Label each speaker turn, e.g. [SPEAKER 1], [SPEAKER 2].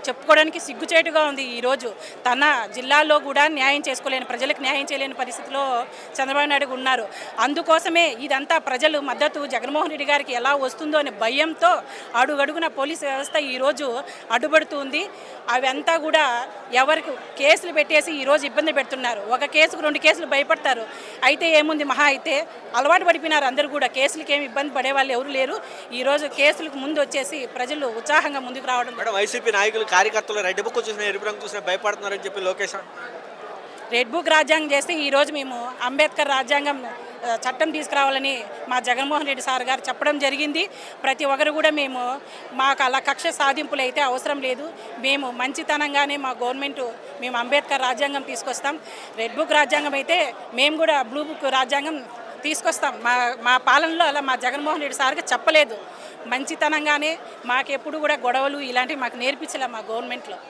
[SPEAKER 1] చెప్పుకోవడానికి సిగ్గుచేటుగా ఉంది. ఈరోజు తన జిల్లాలో కూడా న్యాయం చేసుకోలేని, ప్రజలకు న్యాయం చేయలేని పరిస్థితిలో చంద్రబాబు నాయుడు ఉన్నారు. అందుకోసమే ఇదంతా ప్రజలు మద్దతు జగన్మోహన్ రెడ్డి గారికి ఎలా వస్తుందో అనే భయంతో అడుగడుగున పోలీసు వ్యవస్థ ఈరోజు అడ్డుపడుతుంది. అవంతా కూడా ఎవరికి కేసులు పెట్టేసి ఈరోజు ఇబ్బంది పెడుతున్నారు. ఒక కేసుకు 2 కేసులు భయపడతారు. అయితే ఏముంది, మహా అయితే అలవాటు పడిపోయినారు అందరూ కూడా. కేసులకి ఏమి ఇబ్బంది పడే వాళ్ళు ఎవరు లేరు. ఈరోజు కేసులకు ముందు వచ్చేసి ప్రజలు ఉత్సాహంగా ముందుకు రావడం.
[SPEAKER 2] మేడం, వైసీపీ నాయకులు కార్యకర్తలు రెడ్ బుక్ చూసిన, ఎరుపు రంగు చూసిన భయపడుతున్నారని చెప్పి లోకేష్
[SPEAKER 1] రెడ్ బుక్ రాజ్యాంగం చేస్తే ఈరోజు మేము అంబేద్కర్ రాజ్యాంగం చట్టం తీసుకురావాలని మా జగన్మోహన్ రెడ్డి సార్ గారు చెప్పడం జరిగింది. ప్రతి ఒక్కరు కూడా మాకు అలా కక్ష సాధింపులు అయితే అవసరం లేదు. మేము మంచితనంగానే మా మేము అంబేద్కర్ రాజ్యాంగం తీసుకొస్తాం. రెడ్ బుక్ రాజ్యాంగం అయితే మేము కూడా బ్లూ బుక్ రాజ్యాంగం తీసుకొస్తాం. మా పాలనలో అలా మా జగన్మోహన్ రెడ్డి సార్గా చెప్పలేదు. మంచితనంగానే మాకెప్పుడు కూడా గొడవలు ఇలాంటివి మాకు నేర్పించలే మా గవర్నమెంట్లో.